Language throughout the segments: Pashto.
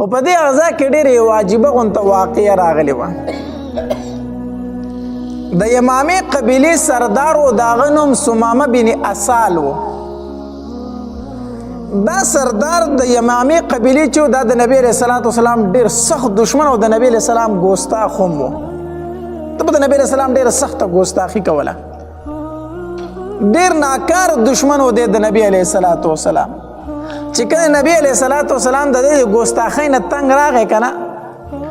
خو په دې غزا کې ډېرې واجبه غونته واقعه راغلې وه. د یمامې قبیلې سردار و، د هغه نوم سمامه بن اسال و. دا سردار د یمامې قبیلې چې و دا د نبي علیه صلات وسلام ډېر سخت دشمن او د نبي علیه السلام ګوستاخ هم و. ته به د نبي علیه السلام ډېره سخته ګوستاخي کوله. ډېر ناکار دشمن و دی د نبي علیه صلات وسلام. چې کله نبي علیه صلات وسلام د دې ګوستاخۍ نه تنګ راغی که نه،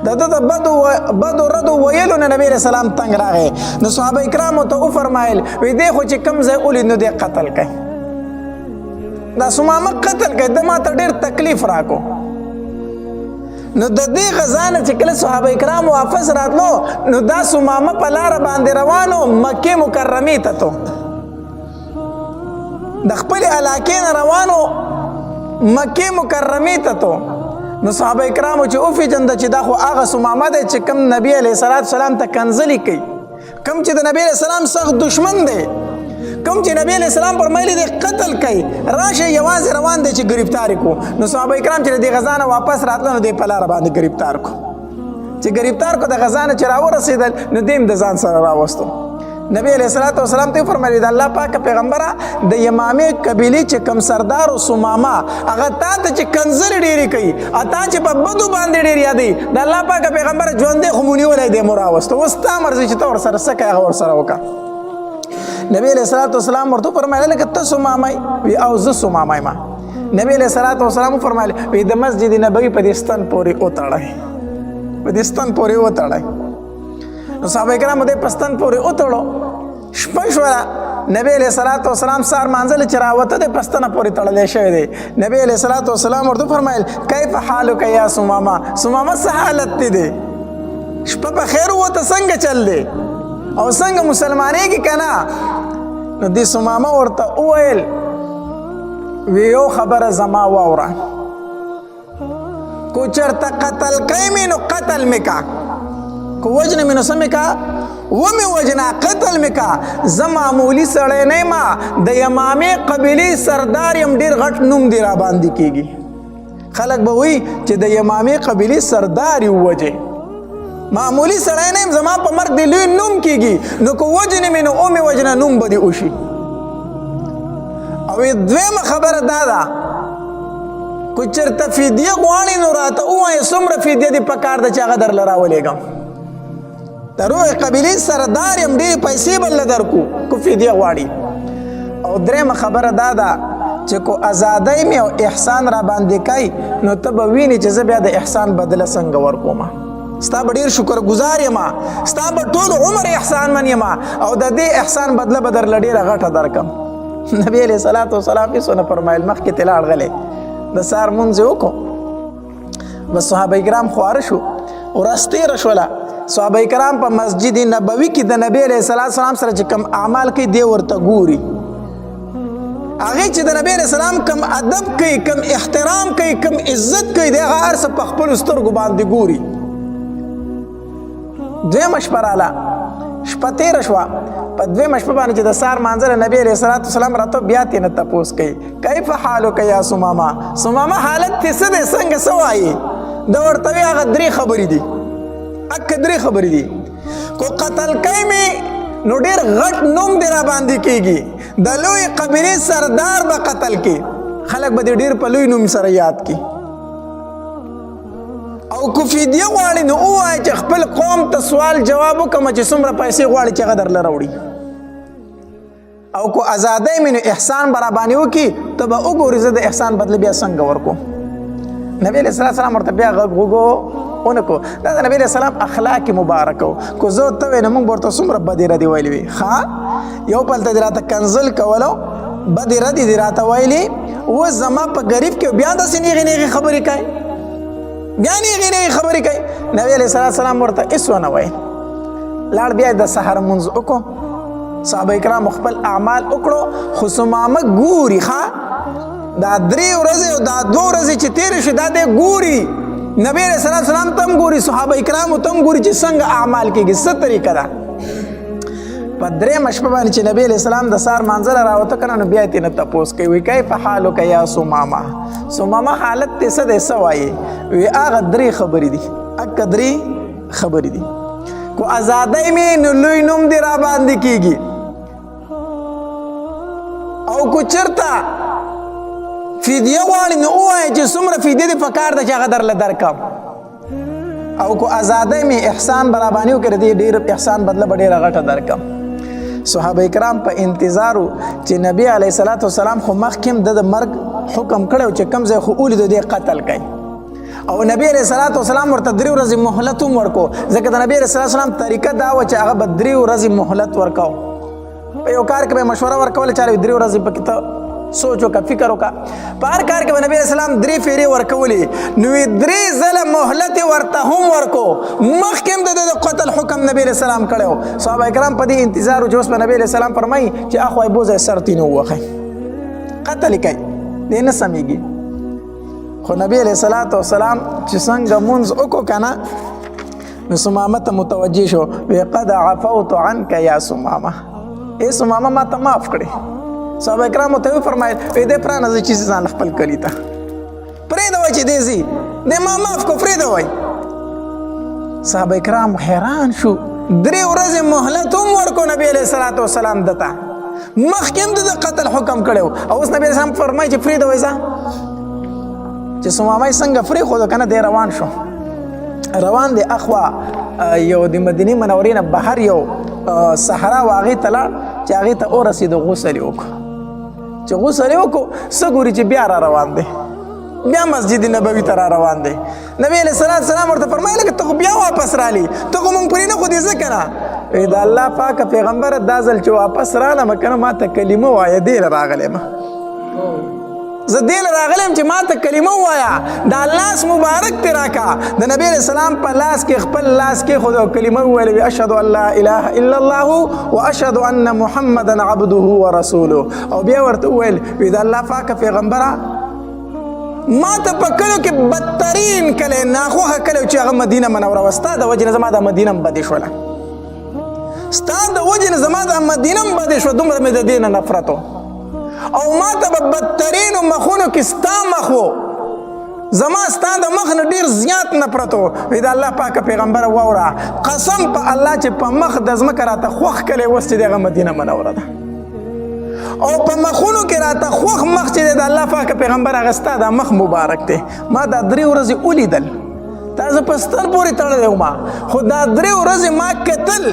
د ده د بدو ردو ویلو نه نبي علیه السلام تنګ راغی، نو صحابه کرامو ته وفرمایل وی دی خو چې کوم ځای ولید نو دی قتل کړئ. دا سمامه قتل کړئ، ده ما ته ډېر تکلیف راکو. نو د دې غزا نه چې کله صحابه کرام واپس راتلو، نو دا سمامه په لاره باندې روانو مکې مکرمې ته تو، د خپلې علاقې نه روانو مکې مکرمې ته تو. نو صحابه کرامو چې وپېژنده چې دا خو هغه سمامه دی چې کوم نبي علیه صلات وسلام ته کنځلې کوي، کوم چې د نبي علیه السلام سخت دشمن دی، کوم چې نبی علیه السلام فرمایلی دی قتل کوي، راشه یوازې روان دی چې ګرفتار یې کړو. نو صحابه کرام چې د دې غزا نه واپس راتله نو دی په لاره باندې ګرفتار کړو. چې ګرفتار کړو د غزا نه چې راورسېدل نو دی هم د ځان سره راوستو. نبی علیه الصلاة والسلام ته فرمایلی د الله پاک پیغمبره د یمامې قبیلې چې کم سردار او سمامه هغه تا ته چې کنځلې ډېرې کوي او تا چې په بدو باندې ډېر یادوي، د الله پاک پیغمبره ژوندی خو مو نیولی دی مو راوستو. اوس تا مرضي چې ته ورسره څه کوې هغه ورسره وکړه. نبی علیہ الصلوۃ والسلام ورته فرمایله لکه ته سمامه وي او زه سمامه یم. نبی علیہ الصلوۃ والسلام فرمایله وی د مسجد نبوي په دې ستن پورې وتړئ، په دې ستن پورې وتړئ. نو صحابه کرامو دې په ستن پورې وتړو. شپه شوله، نبی علیہ الصلوۃ والسلام سهار مانځله چې راوته دی په ستنه پورې تړلی شوی دی. نبی علیہ الصلوۃ والسلام ورته فرمایل کیف حالک یا سمامه، سمامه څه حالت دی؟ شپه په خیر وته څنګه چل دی او څنګه مسلمانېږي که نه؟ نو دې سمامه ورته وویل وی یو خبره زما واوره، کو چېرته قتل کوي مې نو قتل مې کا، کو وجنه مې نو څه مې کا ومې وجنه قتل مې کا. زه معمولي سړی نه یم، د یمامې قبیلې سردار یم، ډېر غټ نوم دې را باندې کېږي. خلک به وایي چې د یمامې قبیلې سردار یې ووجې، معمولی سړی نه یم، زما په مرګ دی لوی نوم کېږي، نو که وجنې مې نو ومې وجنه نوم به دې وشي. او دویمه خبره دا ده که چېرته فدیه غواړې نو راته ووایې څومره فدیه دې پکار ده چې هغه درله راولېږم. د روغې قبیلې سردار یم، ډېرې پیسې به له درکړو که فدیه غواړي. او درېیمه خبره دا ده چې کو ازادۍ مې او احسان را باندې کوي نو ته به وینې چې زه بیا د احسان بدله څنګه ورکوم. ستا به ډېر شکرګزار یم، ستا به ټول عمر احسان من یم او د دې احسان بدله به درله ډېره غټه درکم. نبی علیه صلات وسلام هېڅ ونه فرمایل، مخکې ترې لاړ غلی، د سهار مونځ یې وکړو. بس صحابه کرام خواره شو، ورځ تېره شوله. صحابه کرام په مسجد نبوي کې د نبی علیه صلات وسلام سره چې کوم اعمال کوي دی ورته ګوري. هغې چې د نبی علیه السلام کم ادب کوي، کم احترام کوي، کم عزت کوي، د هغه هر څه په خپلو سترګو باندې ګوري. دویمه شپه راله، شپه تېره شوه. په دویمه شپه باندې چې د سهار مانځله نبی علیه صلات وسلام راته بیا ترې نه تپوس کوي کیف حالک یا سمامه، سمامه حالت دې څه دی، څنګه څه وایي؟ ده ورته وی هغه درې خبرې دي، اکه درې خبرې دي. کو قتل کوي مې نو ډېر غټ نوم دې را باندې کېږي، د لوی قبیلې سردار به قتل کې، خلک به دې ډېر په لوی نوم سره یاد کړي. او که فدیه غواړي نو ووایه چې خپل قوم ته سوال جواب وکړم چې څومره پیسې غواړي چې هغه درله راوړي. او که ازادۍ مې نو احسان به راباندې وکړي، ته به وګورې زه د احسان بدله بیا څنګه ورکوم. نبی علیه السلام ورته بیا غږ وګو ونه کو. دا د نبی علیه السلام اخلاق مبارک و. که زه ورته ووایې نو موږ به ورته څومره بدې ردې ویلې وي. ښه یو پلته دې راته کنځل کولو، بدې ردې دې راته ویلې، اوس زما په غریب کې بیا داسې نیغې نیغې خبرې کوي، بیا نیغې نیغې خبرې کوي. نبی علیه السلام ورته هېڅ ونه ویل. لاړ بیا د سحر مونځ وکړو، صحابه کرامو خپل اعمال وکړو، خو سمامه ګوري. ښه دا 3 ورځې او دا 2 ورځې چې تېرې شوې دا دی ګوري، نبی علیه السلام ته هم ګوري، صحابه کرامو ته هم ګوري چې څنګه اعمال کېږي، څه طریقه ده. په درېیمه شپه باندې چې نبی علیه السلام د سهار مانځله راوته که نه نو بیا یې ترېنه تپوس کوي وایي کیف حالک یا ثمامه ثمامه حالت دې څه دی څه وایې وایي هغه 3 خبرې دي هکه 3 خبرې دي کو ازادۍ مې نو لوی نوم دې را باندې کېږي او کو چېرته فدیه غواړي نو ووایه چې څومره فدیه دې پکار ده چې هغه درله درکړم او کو ازادۍ مې احسان به راباندې وکړې دې ډېر احسان بدله به ډېره غټه درکړم صحابه کرام په انتظار و چې نبی علیه الصلاة والسلام خو مخکې هم د مرګ حکم کړی و چې کوم ځای خو ولیدو دې قتل کوي او نبی علیه الصلاة والسلام ورته 3 ورځې مهلت هم ورکو ځکه د نبی علیه الصلاة والسلام طریقه دا وه چې هغه به 3 ورځې مهلت ورکو په یو کار کې به مشوره ورکوله چاره 3 ورځې پکې ته سوچ وکړه فکر وکړه په هر کار کې به نبی علیه السلام 3 فیرې ورکولې نو 3 ځله مهلت یې ورته هم ورکو مخکې هم د قتل حکم نبی علیه السلام کړی و صحابه کرام په دې انتظار و چې اوس به نبی علیه السلام فرمایي چې اخوای بوځئ سر تینې ووهئ قتل یې کوي دې نه سمېږي خو نبی علیه الصلاة والسلام چې څنګه مونځ وکړو که نه نو ثمامه ته متوجه شو وی قد عفوت عنک یا ثمامه ای ثمامه ما ته معاف کړې صحابه کرامو ته وفرمایل وی دې پرانه زه چې ځان خپل کلي ته پرېږدوئ چې دی ځي دی ما معاف کړو پرېږدوئ صحابه کرام حیران شو 3 ورځې مهلت هم ورکو نبی علیه الصلاة والسلام دته مخکې هم د قتل حکم کړی و او اوس نبی علیه السلام فرمایي چې پرېږدوئ ځه چې ثمامه یې څنګه پرېښودو که نه دی روان شو روان دی اخوا یو د مدینې منورې نه بهر یو صحرا و هغې ته لاړ چې هغې ته ورسېدو غسل یې وکړو چې غسل یې وکړو څه ګوري چې بیا را روان دی بیا مسجد نبوي ته را روان دی نبی علیه السلام ورته فرمایي لکه ته خو بیا واپس رالي ته خو مونږ پرې نه ښودې ځکه نه وایي د الله پاکه پیغمبره دا ځل چې واپس رالم که نه ما ته کلمه ووایه دې له راغلی یم زه دې له راغلی یم چې ما ته کلمه ووایه دا لاس مبارک دې راکړه د نبی علیه السلام په لاس کې خپل لاس کېښود او کلمه وویلې وي اشهد ان لا اله الا الله واشهد ان محمدا عبده ورسوله او بیا ورته وویل وي د الله پاکه پیغمبره ما ته په کلو کې بدترین کلی ناخوښه کلی چې هغه مدینه منوره وه ستا د وجې نه زما دا مدینه هم بدې شوله ستا د وجې نه زما دا مدینه هم بدې شوه دومره مې د دې نه نفرت و او ما ته به بدترینو مخونو کې ستا مخ و زما ستا د مخ نه ډېر زیات نفرت و وایي د الله پاکه پیغمبره واوره قسم په الله چې په مخ د ځمکه راته خوښ کلی اوس چې د هغه مدینه منوره ده او په مخونو کې راته خوښ مخ چې دی د الله پاکه پیغمبر هغه ستا دا مخ مبارک دی ما دا 3 ورځې ولیدل تا زه په ستر پورې تړلی وم خو دا 3 ورځې ما کتل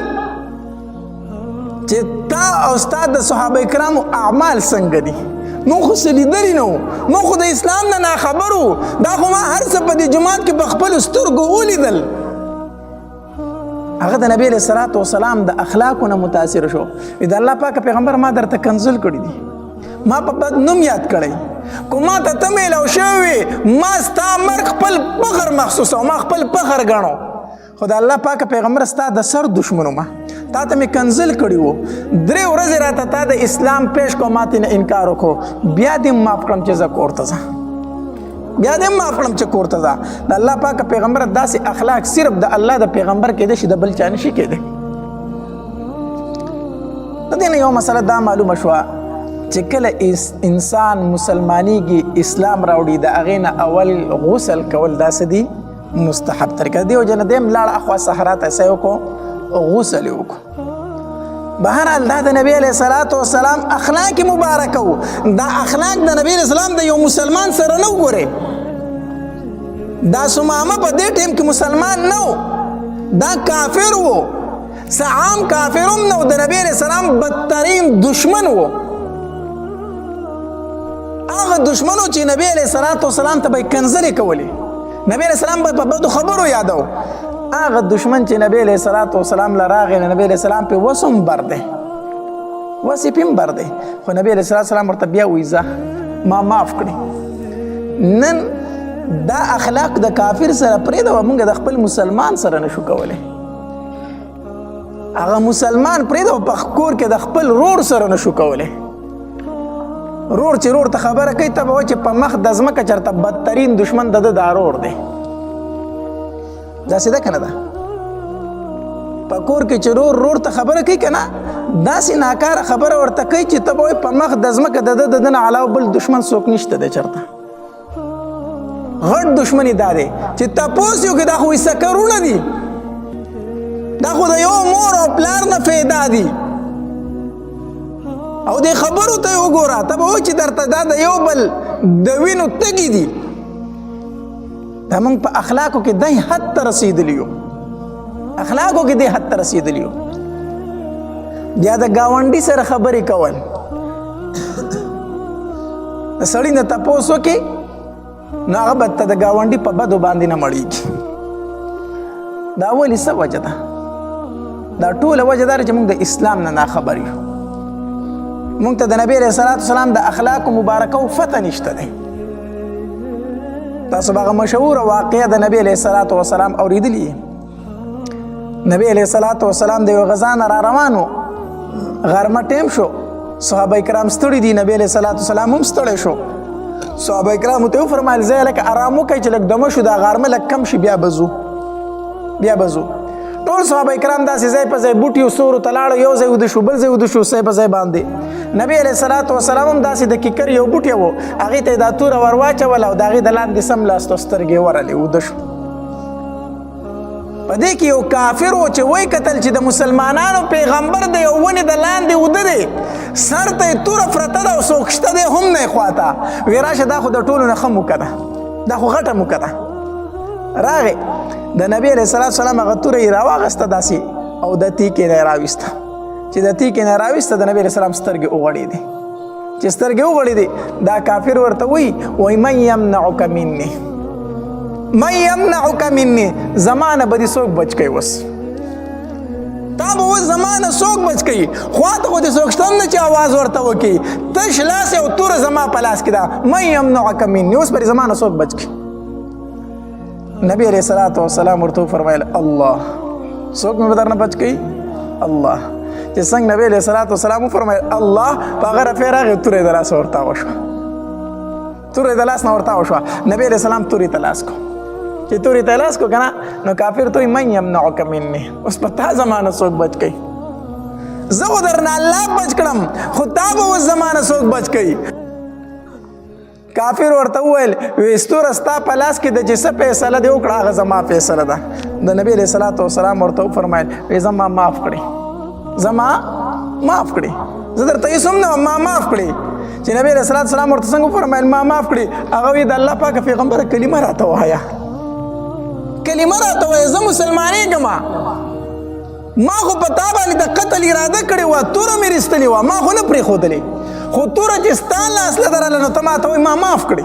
چې تا او ستا د صحابه کرامو اعمال څنګه دي مونږ خو څه لیدلي نه وو مونږ خو د اسلام نه ناخبر وو دا خو ما هر څه په دې جومات کې په خپلو سترګو ولیدل هغه د نبی علیه الصلاة والسلام د اخلاقو نه متاثر شو د الله پاکه پیغمبر ما درته کنزل کړي دي ما په بد نوم یاد کړی کو ما ته ته میلاو شوی ما ستا مرګ خپل فخر محسوسوم ما خپل فخر ګڼو خو د الله پاکه پیغمبر ستا د سر دشمنو ما تا ته مې کنزل کړي وو 3 ورځې راته تا د اسلام پیش کو ما ترې نه انکار وکړو بیا دې معاف کړم چې زه کور ته ځم بیا دې معاف کړم چې کور ته ځه د الله پاکه پیغمبر داسې اخلاق صرف د الله د پیغمبر کېدی شي د بل چا نشي کېدی د دې نه یو مسله دا معلومه شوه چې کله انسان مسلمانېږي اسلام راوړي د هغې نه اول غسل کول داسې دي مستحب طریقه دې وجه نه دی هم لاړ اخوا صحرا ته څه یې وکړو غسل یې وکړو بهرحال دا د نبی علیه الصلاة والسلام اخلاق مبارکه و دا اخلاق د نبی علیه السلام د یو مسلمان سره نه وګورئ دا ثمامه په دې ټیم کې مسلمان نه و دا کافر و څه عام کافر هم نه و د نبی علیه السلام بدترین دشمن و هغه دشمن و چې نبی علیه الصلاة والسلام ته به یې کنځلې کولې نبی علیه السلام به په بدو خبرو یادو هغه دشمن چې نبی علیه الصلاة والسلام له راغی نبی علیه السلام پې وس هم بر دی وس یې پې هم بر دی خو نبی علیه الصلاة والسلام ورته بیا وایي ځه ما معاف کړي نن دا اخلاق د کافر سره پرېږده موږ د خپل مسلمان سره نشو کولی هغه مسلمان پرېږده په کور کې د خپل رور سره نشو کولی رور چې رور ته خبره کوي ته به وایي چې په مخ د ځمکه چېرته بدترین دشمن د ده دا رور دی داسې ده که نه ده په کور کې چې رور ته خبره کوي که نه داسې ناکاره خبره ورته کوي چې ته به وایې په مخ د ځمکه د ده نه علاوه بل دشمن څوک نشته دی چېرته غټ دشمني دا دی چې تپوس یو کې دا خو سکرونه دي دا خو د یو مور او پلار نه پیدا دي او دې خبرو ته یې وګوره ته به وایي چې درته دا د یو بل د وینو تږي دي دا موږ په اخلاقو کې دی حد ته رسېدلي یو اخلاقو کې دی حد ته رسېدلي یو بیا د ګاونډي سره خبرې کول د سړي نه تپوس وکړي نو هغه به ته د ګاونډي په بدو باندې نه مړېږي دا ولې څه وجه ده دا ټوله وجه دا چې موږ د اسلام نه ناخبر یو موږ ته د نبی علیه الصلاة والسلام د اخلاقو مبارکو فتح نشته دی تاسو به هغه مشهوره واقعه د نبی علیه الصلاة والسلام اورېدلي نبی علیه الصلاة والسلام د یو غزا نه را روان و غرمه ټیم شو صحابه کرام ستړي دي نبی علیه الصلاة والسلام هم ستړی شو صحابه کرامو ته وفرمایل ځای لکه ارام وکړئ چې لږ دمه شو دا غرمه لږ کم شي بیا بځو ټول صحابه کرام داسې ځای په ځای بوټي سورو ته لاړو یو ځای وده شو بل ځای وده شو ځای په ځای باندې نبی علیه الصلاة والسلام هم داسې د کیکر یو بوټی و هغې ته یې دا توره ور واچوله او د هغې د لاندې سم لاستو سترګې ورلې وده شو په دې کې یو کافر و چې وایي کتل چې د مسلمانانو پیغمبر د یو ونې د لاندې وده دی سر ته یې توره پرته ده او څوک شته دی هم نه یې خواته ویې راشه دا خو د ټولو نه ښه موکه ده دا خو غټه موکه ده راغې د نبی علیه الصلاة والسلام هغه توره یې راواغسته داسې او د تیکې نه یې راویسته چې د تیکې نه یې راویسته د نبی علیه السلام سترګې وغړېدې چې سترګې وغړېدې دا کافر ورته وایي من یمنعک مني من یمنعک مني زما نه به دې څوک بچ کوي اوس تا به اوس زما نه څوک بچ کوي خوا ته خو دې څوک شته هم نه چې اواز ورته وکړي تش لاس او توره زما په لاس کې ده من یمنعک مني اوس به زما نه څوک بچ کوي نبی علیہ الصلوۃ والسلام ورته فرمایل الله څوک مې بدر نه بچ کی الله چې څنګه نبی علیہ الصلوۃ والسلام فرمایل الله هغه رفیع راغی تورې د لاس ورته وشو تورې د لاس نه ورته وشو نبی علیہ السلام تورې د لاس کو چې تورې د لاس کو کنه نو کافر ته من یمنعک مني اوس په تا زمانه څوک بچ کی زه درنه الله بچ کړم خو تا به اوس زمانه څوک بچ کی کافر ورته وویل ستوره ستا په لاس کې د چې څه فیصله دې وکړه هغه زما فیصله ده د نبي علیه الصلاة والسلام ورته وفرمایل زما معاف کړې زه درته هېڅ هم نه وم ما معاف کړې چې نبي علیه الصلاة والسلام ورته څنګه وفرمایل ما معاف کړې هغه وایي د الله پاکه پیغمبره کلمه راته ووایه زه مسلمانېږم ما خو په تا باندې د قتل اراده کړې وه توره مې رېستلې وه ما خو نه پرېښودلې خو توره چې ستا لاس له درله نو ته ما ته وایي ما معاف کړې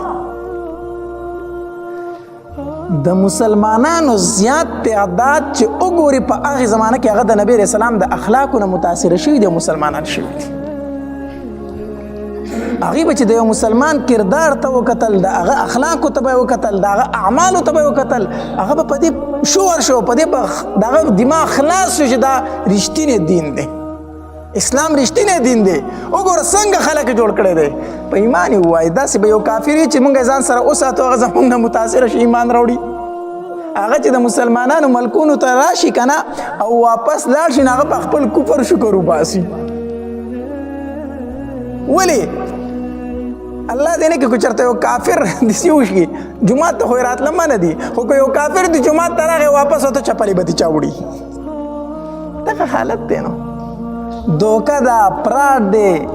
د مسلمانانو زیات تعداد چې وګوري په هغې زمانه کې هغه د نبي علیه السلام د اخلاقو نه متاثره شوي دي مسلمانان شوي دي هغې به چې د یو مسلمان کردار ته وکتل د هغه اخلاقو ته به یې وکتل د هغه اعمالو ته به یې وکتل هغه به په دې شور شو په دې به د هغه دماغ خلاص شو چې دا رښتینی دین دی اسلام رښتینی دین دی وګوره څنګه خلک جوړ کړی دی په ایمان یې ووایي داسې به یو کافر چې موږ ځان سره وساتو هغه زموږ نه متاثره شي ایمان راوړي هغه چې د مسلمانانو ملکونو ته راشي که نه او واپس لاړ شي نو هغه په خپل کفر شکر وباسي ولې الله دې نه کې چېرته یو کافر داسې وشي جومات ته خو یې راتله منه دي خو که یو کافر د جومات ته راغی واپس ورته چپلې به دې چا وړي دغه حالت دی نو دوکه ده پراډ دی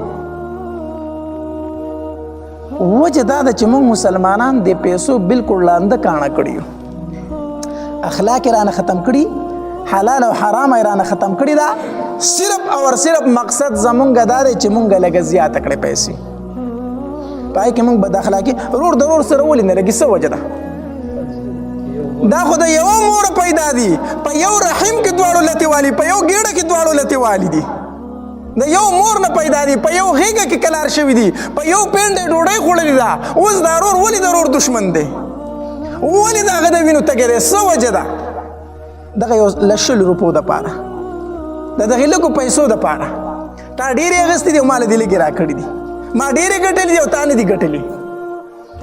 وجه دا ده چې موږ مسلمانان د پیسو بالکل لانده کاڼه کړي یو اخلاق یې رانه ختم کړي حلال او حرام یې رانه ختم کړي ده صرف او صرف مقصد زمونږ دا دی چې مونږ لږه زیاته کړې پیسې په هغې کې مونږ بد اخلاقي رور د رور سره ولې نه لګي څه وجه ده دا خو د یوه موره پیدا دي په یو رحم کې دواړو لتې والي په یو ګېډه کې دواړو لتې والي دي د یو مور نه پیدا دي په یو غېږه کې کلار شوي دي په یو پینډه ډوډۍ خوړلې ده اوس دا رور ولې د رور دشمن دی ولې د هغه د وینو تږی دی څه وجه ده دغه یو له 100 روپو دپاره د دغې لږو پیسو دپاره تا ډېرې اخیستې دي او ما له دې لږې راکړي دي ما ډېرې ګټلې دي او تا نه دي ګټلې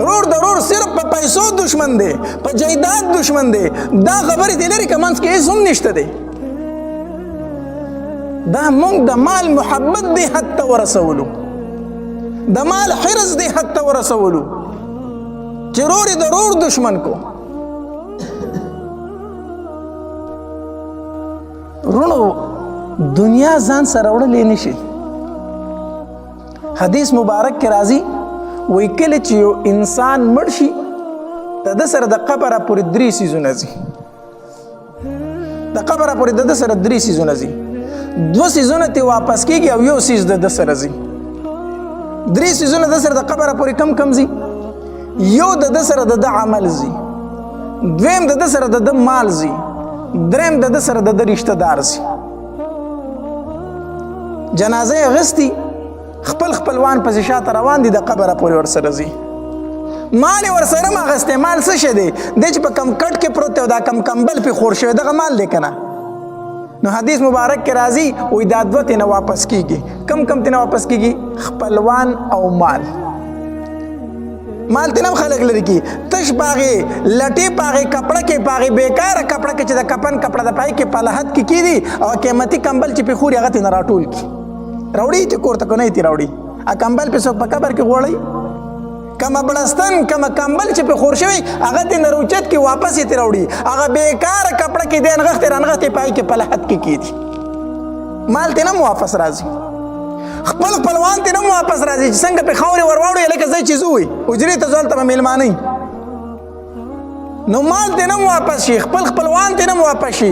رور د رور صرف په پیسو دشمن دی په جایداد دشمن دی دا خبرې دې لرې که منځ کې هېڅ هم نشته دی دا مونږ د مال محبت دی حد ته ورسولو، د مال حرص دی حد ته ورسولو چې رور یې د رور دشمن کو. رونو دنیا ځان سره وړلی نشي. حدیث مبارک کې راځي وایي کله چې یو انسان مړ شي د ده سره د قبره پورې 3 څیزونه ځي. د قبره پورې د ده سره 3 څیزونه ځي. 2 څیزونه ترې واپس کېږي او یو څیز د ده سره ځي. 3 څیزونه د سره د قبره پورې کم ځي. یو د ده سره د ده عمل ځي، دویم د ده سره د ده مال ځي، دریم د ده سره د ده رشته دار ځي. جنازه یې اخیستي، خپل خپلوان پسې شاته روان دي، د قبره پورې ورسره ځي. مال یې ورسره هم اخیستی. مال څه شی دی؟ دی چې په کم کټ کې پروت دی او دا کم کمبل پې خور شوی، دغه مال دی که نه؟ نو حدیث مبارک کې راځي وایي دا 2 تېنه واپس کېږي. کم تېنه واپس کېږي؟ خپلوان او مال. مال تېنه هم خلک لرې کي، تش په هغې لټې په هغې کپړه کې، په هغې بیکاره کپړه کې چې د کفن کپړه د پای کې په لحد کې کېږي او قیمتي کمبل چې پې خوري هغه تېنه راټول کړي، راوړي چې کور ته که نه یې ترې راوړي. کمبل پې څوک په قبر کې غوړوي؟ کمه بړستن کمه کمبل چې پې خور شوی هغه تېنه راوچت کړي، واپس یې ترې راوړي. هغه بیکاره کپړه کې دی نغښتې رانغښتې پای کې په لحد کې کېږي. مال تېنه هم واپس راځي، خپل خپلوان تېنه هم واپس راځي چې څنګه پې خاورې ور واړوي لکه ځای چې زه وي حجرې ته ځو هلته به مېلمانه نو مال تېنه هم واپس شي، خپل خپلوان تېنه هم واپس شي.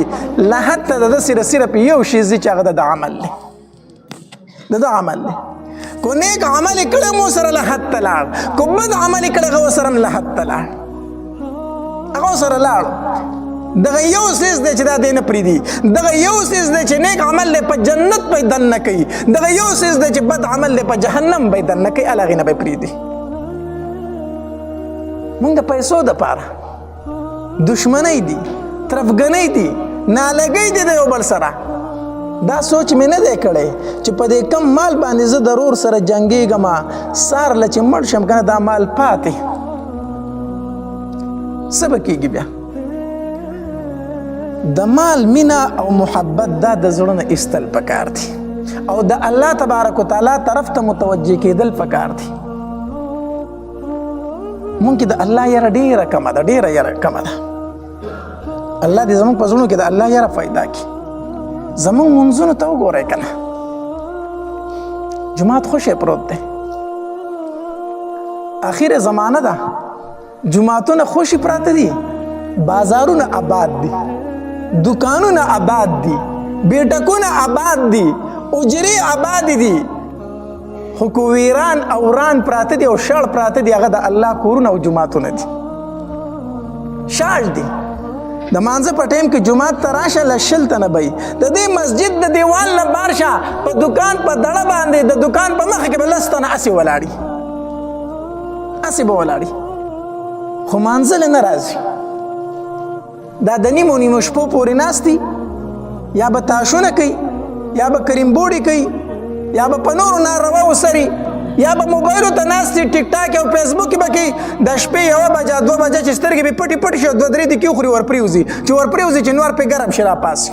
لحد ته د ده صرف یو شی ځي چې هغه د ده عمل دی، د ده عمل دی. کو نیک عمل یې کړی مو سره لحد ته لاړ، کو بد عمل یې کړی هغه ورسره هم لحد ته لاړ، هغه ورسره لاړ. دغه یو څیز دی چې دا دی نه پرېږدي، دغه یو څیز دی چې نیک عمل دی په جنت به یې دننه کوي، دغه یو څیز دی چې بد عمل دی په جهنم به یې دننه کوي، هغې نه به یې پرېږدي. مونږ د پیسو دپاره دشمنۍ دي، طرفګنۍ دي، نالګۍ دي د یو بل سره. دا سوچ مې نه دی کړی چې په دې کم مال باندې زه د رور سره جنګېږم، سار له چې مړ شم که نه دا مال پاتې څه به کېږي بیا؟ د مال مینه او محبت دا د زړه نه ایستل پکار دي او د الله تبارک وتعالی طرف ته متوجه کېدل پکار دي. مونږ کې د الله یره ډېره کمه ده، ډېره یره کمه ده. الله دې زموږ په زړونو کې د الله یره پیدا کړي. زموږ منځونو ته وګورئ که نه، جومات خوشی پروت دی، اخیر زمانه ده، جوماتونه خوشی پراته دي، بازارونه آباد دي، دکانونه آباد دي، بیټکونه آباد دي، اجرې آباد دي، خو که ویران او وران پراته دي او شړ پراته دي هغه د الله کورونه او جوماتونه دي، شاړ دي. د مانځه په ټایم کې جومات ته راشه له 100 تنه به د دې مسجد د دیوال نه بار شه په دکان په دړه باندې د دکان په مخه کې به 10 تنه اسې ولاړي، اسې به ولاړي، خو مانځله نه راځي. دا د نیمو نیمو شپو پورې ناستي، یا به تاشونه کوي، یا به کریمبوړي کوي، یا به په نورو نارواو سري، یا به موبایلو ته ناستي ټیک ټاک او فیسبوک کې به کوي. د شپې 1 بجه 2 بجه چې سترګې به پټې پټې شي 2-3 دقیقې وخوري ورپرېوځي، چې ورپرېوځي چې نور پې ګرم شي راپاسي.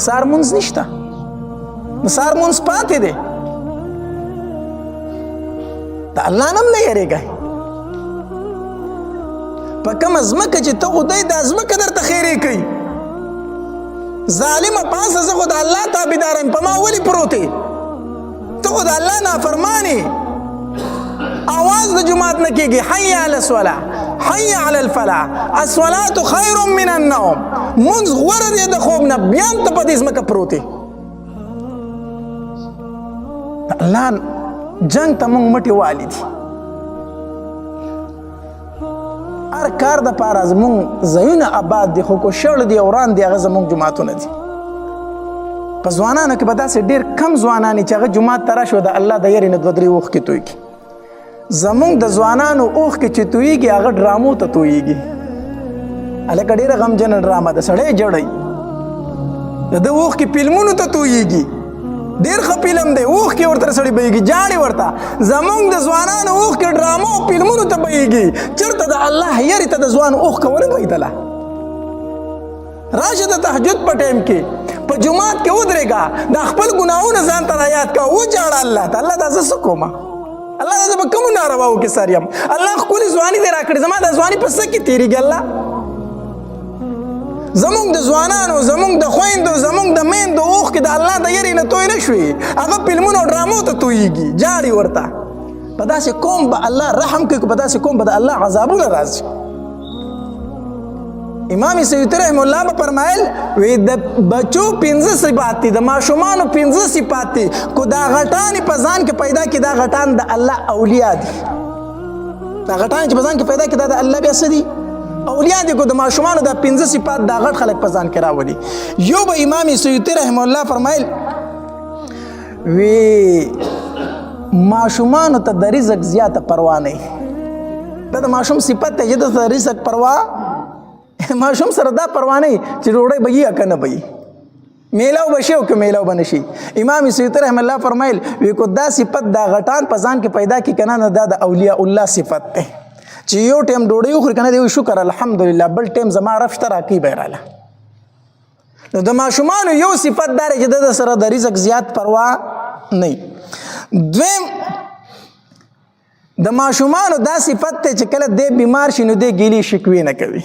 سهار مونځ نشته، نو سهار مونځ پاتې دی. د الله نه هم نه یېرېږئ. په کومه ځمکه چې ته خدای دا ځمکه درته خیرې کوي، ظالمه پاسه زه خو د الله تابعدار یم، په ما ولې پروت یې؟ ته خو د الله نافرمانې. آواز د جومات نه کېږي حی علی الصلاة حی علی الفلاح الصلاة خیر من النوم. مونځ غوره دی د خوب نه، بیا هم ته په دې ځمکه پروت یې. د الله جنګ ته مونږ مټې والي دي. هر کار دپاره زمونږ ځایونه آباد دي، خو که شړ دي او وران دي هغه زمونږ جوماتونه دي. په ځوانانو کې به داسې ډېر کم ځوانان چې هغه جومات ته راشي او د الله د یېرې نه 2-3 اوښکې تویږي. زمونږ د ځوانانو اوښکې چې تویږي هغه ډرامو ته تویږي. هلکه ډېره غمجنه ډرامه ده، سړی ژړی، د ده اوښکې فلمونو ته تویږي، ډېر ښه فلم دی، اوښکې ورته سړی بهیږي، جاړې ورته. زمونږ د ځوانانو اوښکې ډرامو او فلمونو ته بهیږي. چېرته د الله یېرې ته د ځوان اوښکه ونه بهېدله؟ راشه د تهجد په ټایم کې په جمعات کې ودرېږه د خپل ګناهونه ځان ته یاد کوه وجاړه الله ته الله دا زه څه کومه الله دا زه به کومو نارواو کې سر یم الله ښکلې ځواني دې راکړې زما دا ځواني په څه کې تېرېږي الله زمونږ د ځوانانو زمونږ د خویندو زمونږ د میندو اوښکې د الله د یرې نه توی نه شوې هغه فلمونو او ډرامو ته تویېږي جاړي ورته په داسې قوم به الله رحم کوي په داسې قوم به د الله عذابونه راځي امام سیوطي رحم الله به فرمایل وی د بچو 15 صفات دي د ماشومانو 15 صفات دي کو دا غټانې په ځان کې پیدا کړي دا غټان د الله اولیا دي دا غټانې چې په ځان کې پیدا کړي دا د الله بیا څه دي اولیا دي کو د ماشومانو دا 15 صفات دا غټ خلک په ځان کې راولي یو به امام سیوطي رحم الله فرمایل وی ماشومانو ته د رزق زیاته پروا نه دا د ماشوم صفت ته چې د رزق پروا ماشوم سره دا پروا نه چې ډوډۍ به یې که نه به میلاو به شي او که میلاو به نه شي امام سیوطي رحم الله فرمایل وی کو دا صفت دا غټان په ځان کې پیدا کړي که نه دا د اولیاء الله صفت دی چې یو ټیم ډوډۍ وخوري که نه دی شکر الحمدلله بل ټیم زما رب شته راکوي به یې راله نو د ماشومانو یو صفت دا دی چې د سره د رزق زیات پروا نه دویم د ماشومانو دا صفت دی چې کله دی بیمار شي نو دی ګیلې شکوې نه کوي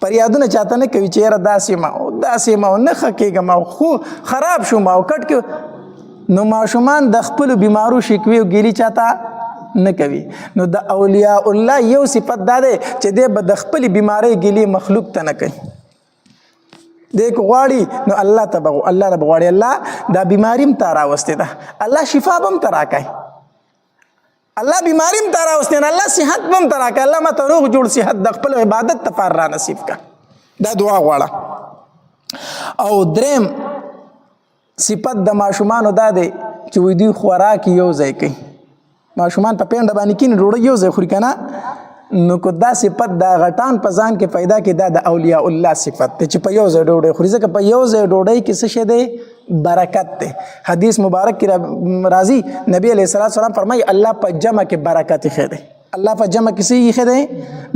فریادونه چاته نه کوي چې یاره داسې ما او داسې ما او نه ښه کېږم او خو خراب شوم او کټ کې نو ماشومان د خپلو بیمارو شکوې او ګیلې چاته نه کوي نو د اولیاء الله یو صفت دا دی چې دی به د خپلې بیمارۍ ګیلې مخلوق ته نه کوي دی که غواړي نو الله ته به غواړي الله دا بیماري هم تا راوستې ده الله شفا به هم ته راکوي الله بیماری هم تا راوستې الله صحت به هم ته راکړه الله ما ته روغ جوړ صحت د خپل عبادت دپاره را نصیب کړه دا دعا غواړه او دریم صفت د ماشومانو دا دی چې وایي دوی خوراک یو ځای کوي ماشومان په پینډه باندې کښېني ډوډۍ یو ځای خوري که نه نو که دا صفت دا غټان په ځان کې پیدا کړي دا د اولیاء الله صفت دی چې په یو ځای ډوډۍ خوري ځکه په یو ځای ډوډۍ کې څه شی دی برکت دی حدیث مبارک کې راځي نبی علیه السلام فرمایي الله په جمع کې برکت ایښی دی الله په جمع کې څه ایښی دی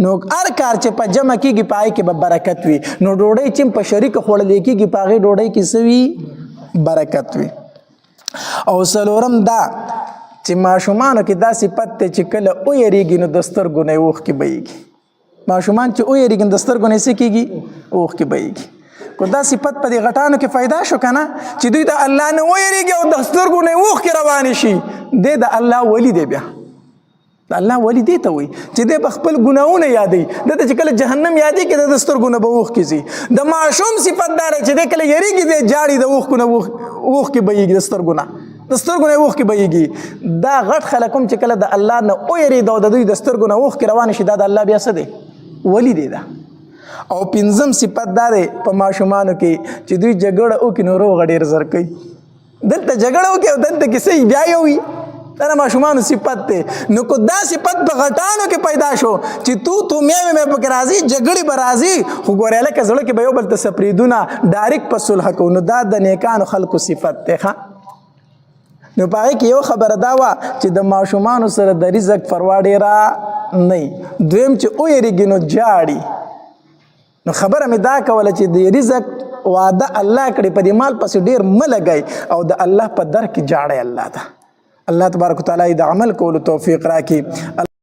نو هر کار چې په جمع کېږي په هغې کې به برکت وي نو ډوډۍ چې په شریکه خوړلی کېږي په هغې ډوډۍ کې څه وي برکت وي او څلورم دا چې ماشومانو کې دا صفت دی چې کله ویریږي نو د سترګو نه یې اوښکې بهیږي ماشومان چې ویریږي نو د سترګو نه یې څه کېږي اوښکې بهیږي کو دا صفت په دې غټانو کې پیدا شو که نه چې دوی د الله نه ویریږي او د سترګو نه یې اوښکې روانې شي دی د الله ولی دی بیا د الله ولی دی ته وایي چې دی به خپل ګناهونه یادوي ده ته چې کله جهنم یادېږي د سترګو نه به اوښکې ځي د ماشوم صفت دا دی چې دی کله یریږي دی جاړي د اوښکو نه اوښکې بهیږي د سترګو نه د سترګو نه اوښکې بهیږي دا غټ خلک هم چې کله د الله نه ویرېده او د دوی د سترګو نه اوښکې روانې شي دا د الله بیا څه دی ولی دی ده او پنځم صفت دا دی په ماشومانو کې چې دوی جګړه وکړي نو روغه ډېر زر کوي دلته جګړه وکړي او دلته کې صحیح بیا یو وي دا د ماشومانو صفت دی نو که دا صفت په غټانو کې پیدا شو چې تو مې پکې راځي جګړې به راځي خو ګورې هلکه زړه کې به یو بل ته سپریدونه ډایرکټ په صلح کوو نو دا د نیکانو خلکو صفت دی ښه نو په هغې کې یو خبره دا وه چې د ماشومانو سره د رزق پروا ډېره نه دویم چې ویریږي نو جاړي نو خبره مې دا کوله چې د رزق وعده الله کړي په دې مال پسې ډېر مه لګئ او د الله په در کې جاړئ الله ته الله تبارک وتعالی د عمل کولو توفیق راکړي